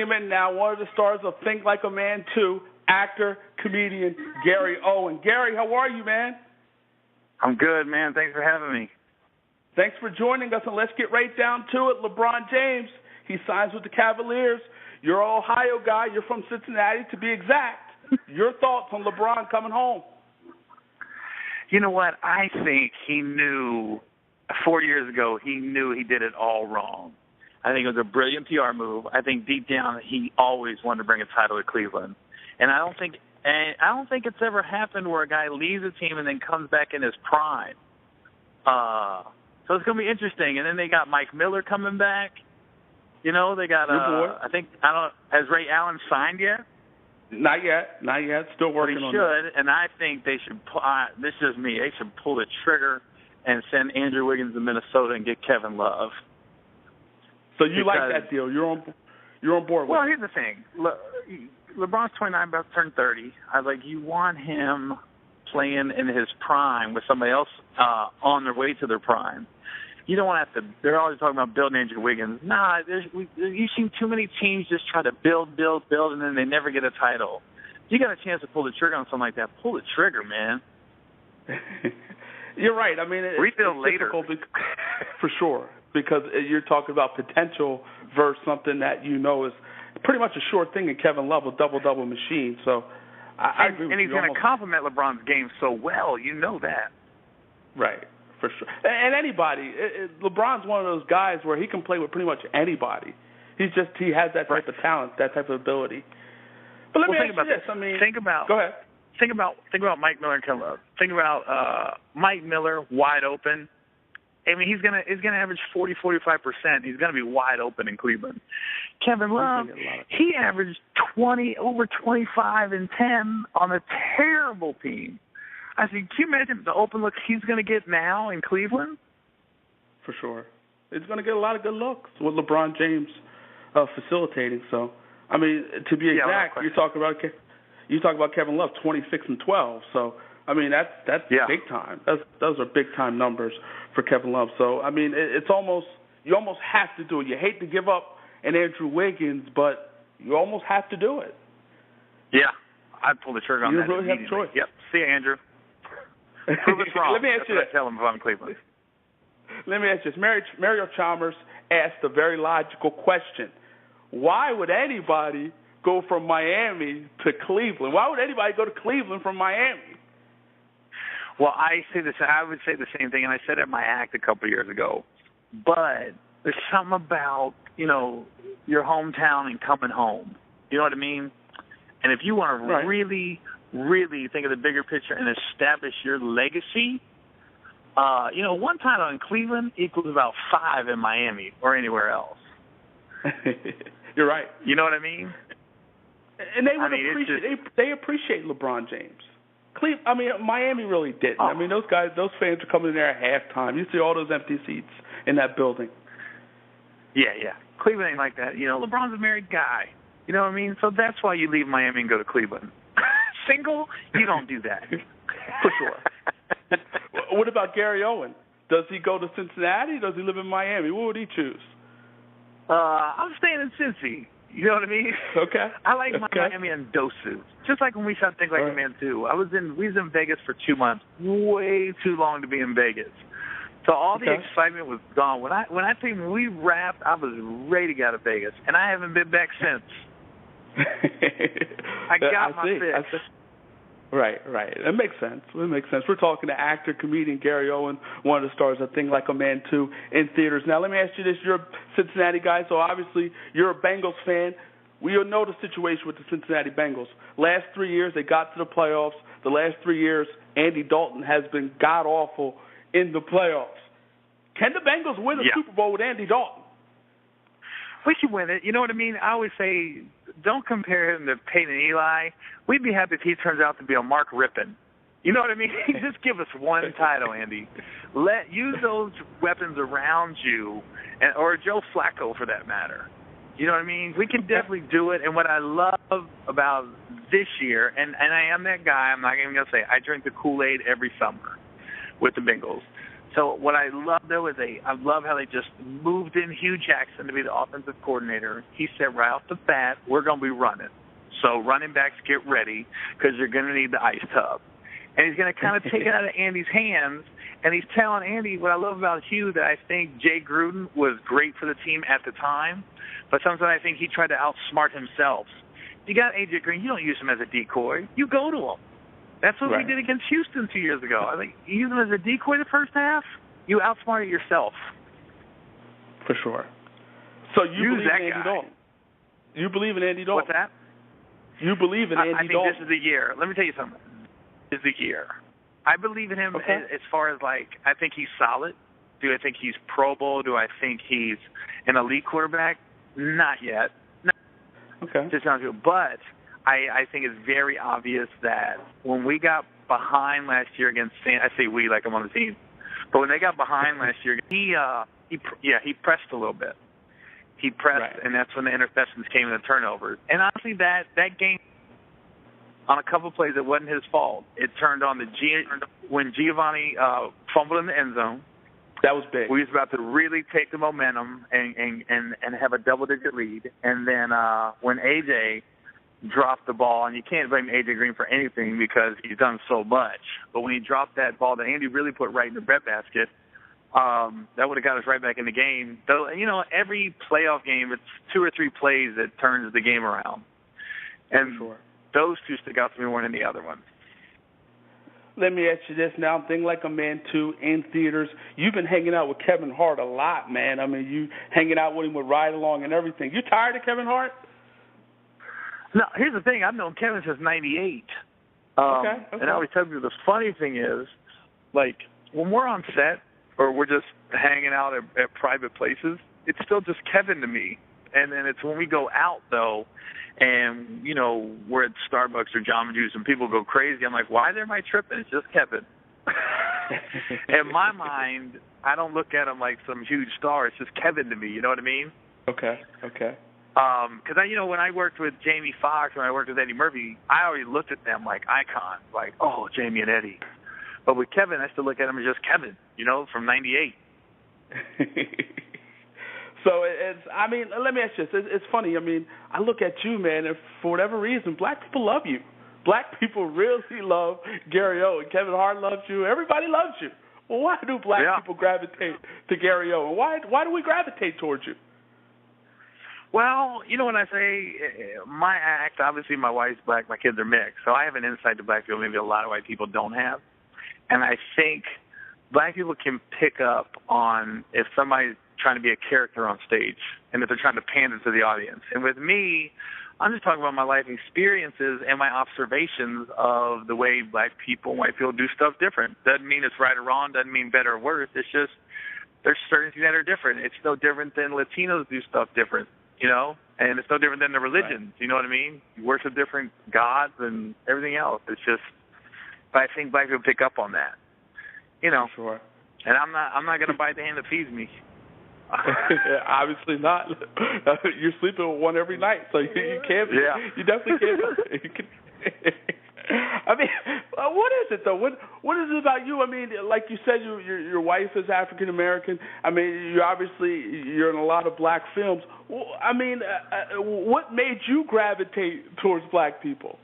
him in now, one of the stars of Think Like a Man 2, actor, comedian, Gary Owen. Gary, how are you, man? I'm good, man. Thanks for having me. Thanks for joining us, and let's get right down to it. LeBron James, he signs with the Cavaliers. You're an Ohio guy. You're from Cincinnati, to be exact. Your thoughts on LeBron coming home? You know what? I think he knew 4 years ago, he knew he did it all wrong. I think it was a brilliant PR move. I think deep down he always wanted to bring a title to Cleveland. And I don't think it's ever happened where a guy leaves a team and then comes back in his prime. So it's going to be interesting. And then they got Mike Miller coming back. You know, they got has Ray Allen signed yet? Not yet. Still working on it. But he should, and I think they should. This is me. They should pull the trigger and send Andrew Wiggins to Minnesota and get Kevin Love. So you like that deal? You're on board with it? Well, here's the thing. LeBron's 29, about to turn 30. I was like, you want him playing in his prime with somebody else on their way to their prime. You don't want to have to. They're always talking about building Andrew Wiggins. Nah, you've seen too many teams just try to build, and then they never get a title. You got a chance to pull the trigger on something like that. Pull the trigger, man. You're right. I mean, rebuild later for sure, because you're talking about potential versus something that you know is pretty much a sure thing in Kevin Love, a double machine. So I agree with you. And he's going to complement LeBron's game so well. You know that. Right. For sure. And anybody. LeBron's one of those guys where he can play with pretty much anybody. He has that type of talent, that type of ability. But let me ask you this. Go ahead. Think about Mike Miller and Kevin Love. Think about Mike Miller wide open. I mean, he's gonna average 45%. He's gonna be wide open in Cleveland. Kevin Love, he averaged over 25 and 10 on a terrible team. I think, can you imagine the open looks he's going to get now in Cleveland? For sure. He's going to get a lot of good looks with LeBron James facilitating. So, I mean, to be exact, you talk about Kevin Love, 26 and 12. So, I mean, that's big time. Those are big time numbers for Kevin Love. So, I mean, you almost have to do it. You hate to give up an Andrew Wiggins, but you almost have to do it. Yeah, I'd pull the trigger on that. You really have a choice. Yep. See you, Andrew. Prove us wrong. Let me ask you that. I tell him if I'm in Cleveland. Let me ask you this. Mario Chalmers asked a very logical question. Why would anybody go from Miami to Cleveland? Why would anybody go to Cleveland from Miami? Well, I would say the same thing, and I said it in my act a couple of years ago. But there's something about, your hometown and coming home. You know what I mean? And if you want to really think of the bigger picture and establish your legacy, one title in Cleveland equals about 5 in Miami or anywhere else. You're right. You know what I mean? And they appreciate LeBron James. Miami really didn't. Oh. I mean, those fans are coming in there at halftime. You see all those empty seats in that building. Yeah. Cleveland ain't like that. LeBron's a married guy. You know what I mean? So that's why you leave Miami and go to Cleveland. Single, you don't do that. For sure. What about Gary Owen? Does he go to Cincinnati? Does he live in Miami? What would he choose? I'm staying in Cincy. You know what I mean? Okay. I like Miami in doses. Just like when we shot Think Like a Man 2. We was in Vegas for 2 months. Way too long to be in Vegas. So all the excitement was gone. When we wrapped, I was ready to get out of Vegas, and I haven't been back since. I got my fix. Right. It makes sense. We're talking to actor, comedian Gary Owen, one of the stars of Think Like a Man 2 in theaters. Now, let me ask you this. You're a Cincinnati guy, so obviously you're a Bengals fan. We all know the situation with the Cincinnati Bengals. Last 3 years, they got to the playoffs. The last 3 years, Andy Dalton has been god-awful in the playoffs. Can the Bengals win a Super Bowl with Andy Dalton? We should win it. You know what I mean? I always say, don't compare him to Peyton and Eli. We'd be happy if he turns out to be a Mark Rippon. You know what I mean? Just give us one title, Andy. Use those weapons around you, or Joe Flacco for that matter. You know what I mean? We can definitely do it. And what I love about this year, and I am that guy, I'm not even going to say, I drink the Kool-Aid every summer with the Bengals. So what I love, though, is I love how they just moved in Hugh Jackson to be the offensive coordinator. He said right off the bat, we're going to be running. So running backs, get ready because you're going to need the ice tub. And he's going to kind of take it out of Andy's hands, and he's telling Andy what I love about Hugh, that I think Jay Gruden was great for the team at the time, but sometimes I think he tried to outsmart himself. You got A.J. Green, you don't use him as a decoy. You go to him. That's what we did against Houston 2 years ago. I think you use him as a decoy the first half, you outsmarted yourself. For sure. So you use believe in Andy Dalton? You believe in Andy Dalton? What's that? You believe in Andy Dalton? I think this is the year. Let me tell you something. This is the year. I believe in him as far as, like, I think he's solid. Do I think he's Pro Bowl? Do I think he's an elite quarterback? Not yet. No. Okay. Just not good. But I think it's very obvious that when we got behind last year against I say we like I'm on the team, but when they got behind last year, he pressed a little bit. He pressed, and that's when the interceptions came and the turnovers. And honestly, that game, on a couple of plays, it wasn't his fault. It turned on when Giovanni fumbled in the end zone. That was big. We was about to really take the momentum and have a double-digit lead. And then when A.J. dropped the ball, and you can't blame A.J. Green for anything because he's done so much, but when he dropped that ball that Andy really put right in the breadbasket, that would have got us right back in the game. Though, every playoff game, it's 2 or 3 plays that turns the game around. And those two stick out to me more than the other one. Let me ask you this now. I'm thinking like a man, too, in theaters. You've been hanging out with Kevin Hart a lot, man. I mean, you hanging out with him with Ride Along and everything. You tired of Kevin Hart? No, here's the thing. I've known Kevin since '98. Okay. And I always tell you the funny thing is, like, when we're on set or we're just hanging out at private places, it's still just Kevin to me. And then it's when we go out, though, and, we're at Starbucks or Jamba Juice and people go crazy, I'm like, why am I tripping? It's just Kevin. In my mind, I don't look at him like some huge star. It's just Kevin to me. You know what I mean? Okay. Because when I worked with Jamie Foxx, when I worked with Eddie Murphy, I always looked at them like icons, like, oh, Jamie and Eddie. But with Kevin, I still look at him as just Kevin, from '98. So let me ask you this. It's funny. I mean, I look at you, man, and for whatever reason, black people love you. Black people really love Gary Owen. Kevin Hart loves you. Everybody loves you. Well, why do black people gravitate to Gary Owen? Why do we gravitate towards you? Well, when I say my act, obviously my wife's black, my kids are mixed, so I have an insight to black people maybe a lot of white people don't have. And I think black people can pick up on if somebody's trying to be a character on stage and if they're trying to pander to the audience. And with me, I'm just talking about my life experiences and my observations of the way black people and white people do stuff different. Doesn't mean it's right or wrong, doesn't mean better or worse. It's just there's certain things that are different. It's no different than Latinos do stuff different, and it's no different than the religions, you know what I mean? You worship different gods and everything else. It's just, but I think black people pick up on that, Sure. And I'm not going to bite the hand that feeds me. Obviously not. You're sleeping with one every night, so you can't. Yeah. You definitely can't. You can, I mean, what is it though? What is it about you? I mean, like you said, your wife is African American. I mean, you're in a lot of black films. I mean, what made you gravitate towards black people?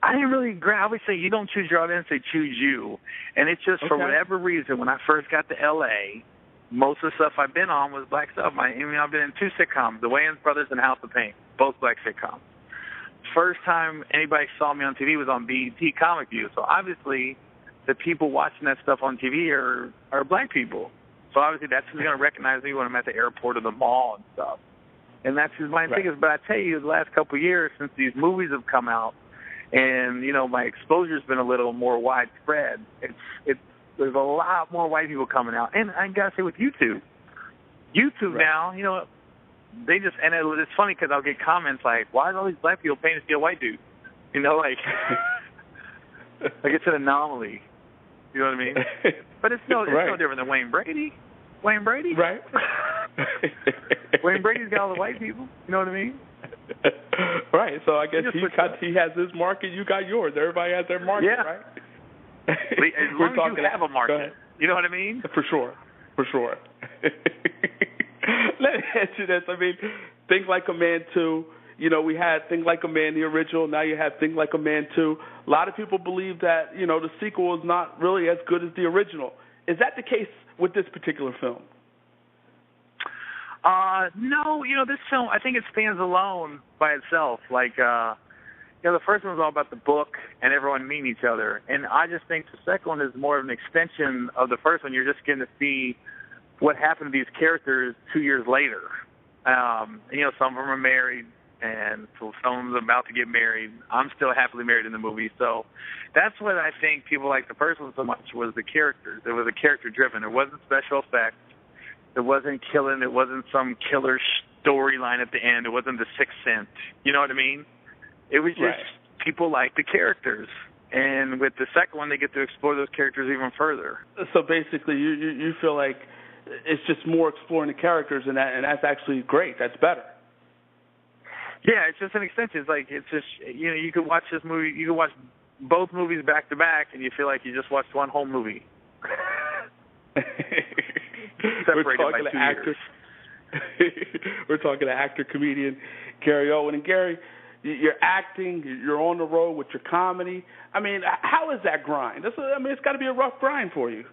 I didn't really I always say you don't choose your audience, they choose you. And it's just for whatever reason, when I first got to L.A., most of the stuff I've been on was black stuff. I've been in 2 sitcoms, The Wayans Brothers and House of Pain, both black sitcoms. First time anybody saw me on TV was on BET Comic View. So obviously the people watching that stuff on TV are black people. So obviously that's who's going to recognize me when I'm at the airport or the mall and stuff. And that's who's my thing is. But I tell you, the last couple of years since these movies have come out, and, my exposure's been a little more widespread. There's a lot more white people coming out. And I got to say with YouTube now, they just, and it's funny because I'll get comments like, why are all these black people paying to see a white dude? Like it's an anomaly. You know what I mean? But it's no different than Wayne Brady. Wayne Brady? Right. Wayne Brady's got all the white people. You know what I mean? Right. So I guess he has his market, you got yours. Everybody has their market, right? As long as you have a market. You know what I mean? For sure. Let me ask you this. I mean, Think Like a Man 2, we had Think Like a Man, the original. Now you have Think Like a Man 2. A lot of people believe that, the sequel is not really as good as the original. Is that the case with this particular film? No, this film, I think it stands alone by itself. Like, the first one was all about the book and everyone meeting each other. And I just think the second one is more of an extension of the first one. You're just getting to see what happened to these characters 2 years later. Some of them are married, and so some of them are about to get married. I'm still happily married in the movie. So that's what I think people like the first one so much, was the characters. It was a character-driven. It wasn't special effects. It wasn't killing. It wasn't some killer storyline at the end. It wasn't The Sixth Sense. You know what I mean? It was just people like the characters. And with the second one, they get to explore those characters even further. So basically, you feel like it's just more exploring the characters, and that's actually great. That's better. Yeah, it's just an extension. It's just you could watch this movie. You could watch both movies back to back, and you feel like you just watched one whole movie. Separated by 2 years. We're talking to actor, comedian Gary Owen. And Gary, you're acting, you're on the road with your comedy. I mean, how is that grind? It's got to be a rough grind for you.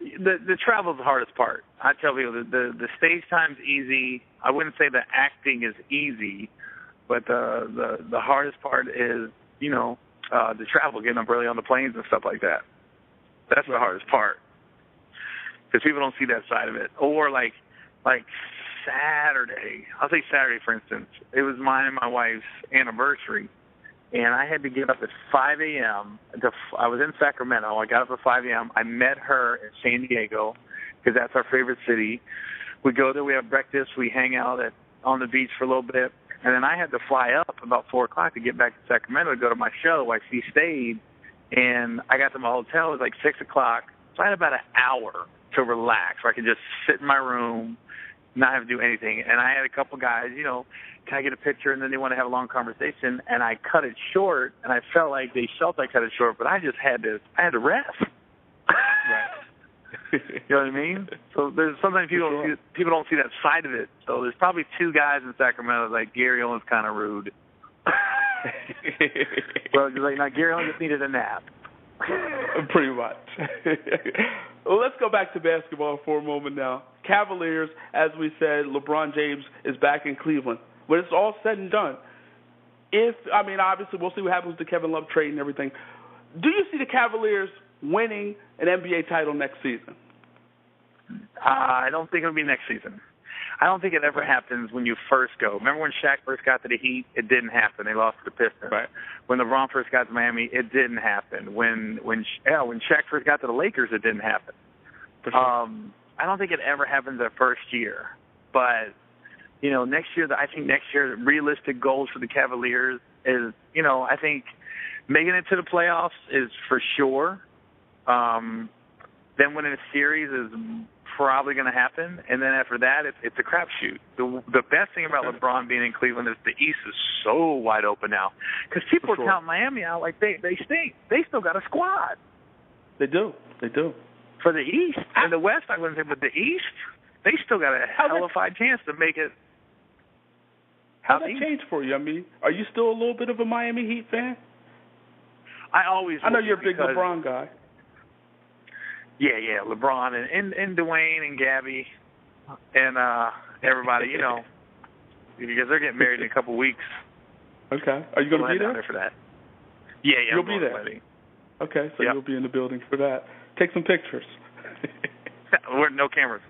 The travel is the hardest part. I tell people the stage time's easy. I wouldn't say the acting is easy, but the hardest part is the travel, getting up early on the planes and stuff like that. That's the hardest part, because people don't see that side of it. Or like Saturday, I'll say Saturday for instance. It was mine and my wife's anniversary, and I had to get up at 5 a.m. I was in Sacramento. I got up at 5 a.m. I met her in San Diego, because that's our favorite city. We go there, we have breakfast, we hang out on the beach for a little bit, and then I had to fly up about 4 o'clock to get back to Sacramento to go to my show. She stayed, and I got to my hotel. It was like 6 o'clock, so I had about an hour to relax, where I could just sit in my room, not have to do anything. And I had a couple guys, can I get a picture? And then they want to have a long conversation, and I cut it short, and I felt like they felt I cut it short, but I just had to rest. Right. You know what I mean? So there's sometimes people don't see that side of it. So there's probably 2 guys in Sacramento like Gary Owen's kind of rude. Well, just like, now Gary Owen just needed a nap. Pretty much. Well, let's go back to basketball for a moment now. Cavaliers, as we said, LeBron James is back in Cleveland. When it's all said and done, obviously we'll see what happens with the Kevin Love trade and everything. Do you see the Cavaliers winning an NBA title next season? I don't think it'll be next season. I don't think it ever happens when you first go. Remember when Shaq first got to the Heat? It didn't happen. They lost to the Pistons. Right. When LeBron first got to Miami, it didn't happen. When Shaq first got to the Lakers, it didn't happen. For sure. I don't think it ever happens that first year. But, next year, I think next year, realistic goals for the Cavaliers is, I think making it to the playoffs is for sure. Then winning a series is probably going to happen, and then after that, it's a crapshoot. The best thing about LeBron being in Cleveland is the East is so wide open now, because people are counting Miami out like they stink. They still got a squad. They do. For the East and the West, I wouldn't say, but the East, they still got a hellified chance to make it. How's that changed for you? Are you still a little bit of a Miami Heat fan? I know you're a big LeBron guy. Yeah, LeBron and Dwayne and Gabby and everybody, because they're getting married in a couple weeks. Okay. Are you going to be there? For that? Yeah. You'll be there. Wedding. Okay, so you'll be in the building for that. Take some pictures. No cameras.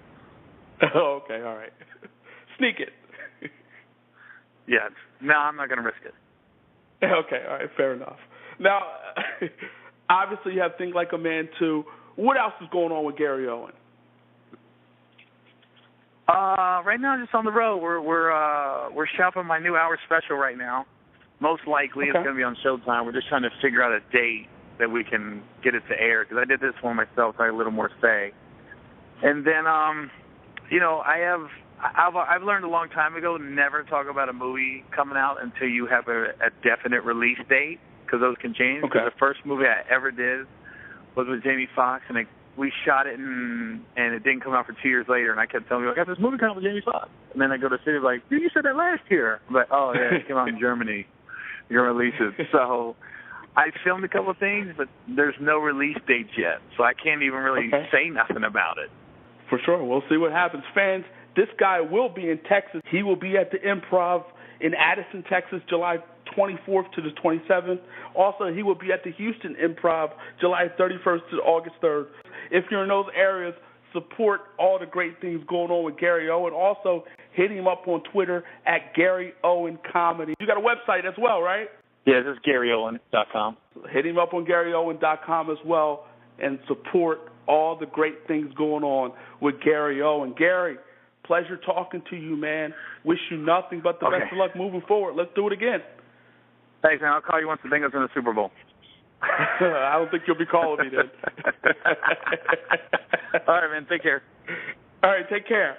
Oh, okay, all right. Sneak it. Yeah. No, I'm not going to risk it. Okay, all right, fair enough. Now, obviously you have Think Like a Man 2. What else is going on with Gary Owen? Right now, just on the road. We're shopping my new hour special right now. Most likely, it's going to be on Showtime. We're just trying to figure out a date that we can get it to air, because I did this one myself, so I had a little more say. And then, I've learned a long time ago never talk about a movie coming out until you have a definite release date, because those can change. Okay. The first movie I ever did was with Jamie Foxx, and we shot it, and it didn't come out for 2 years later. And I kept telling people, I got this movie coming with Jamie Foxx. And then I go to the city, like, dude, you said that last year. I'm like, oh, yeah, it came out in Germany. You're going to release it. So I filmed a couple of things, but there's no release dates yet. So I can't even really say nothing about it. For sure. We'll see what happens. Fans, this guy will be in Texas. He will be at the Improv in Addison, Texas, July 24th to the 27th. Also, he will be at the Houston Improv, July 31st to August 3rd. If you're in those areas, support all the great things going on with Gary Owen. Also, hit him up on Twitter at Gary Owen Comedy. You got a website as well, right? Yeah, this is GaryOwen.com. Hit him up on GaryOwen.com as well and support all the great things going on with Gary Owen. Gary, pleasure talking to you, man. Wish you nothing but the best of luck moving forward. Let's do it again. Thanks, man. I'll call you once the Bengals win the Super Bowl. I don't think you'll be calling me then. All right, man. Take care. All right, take care.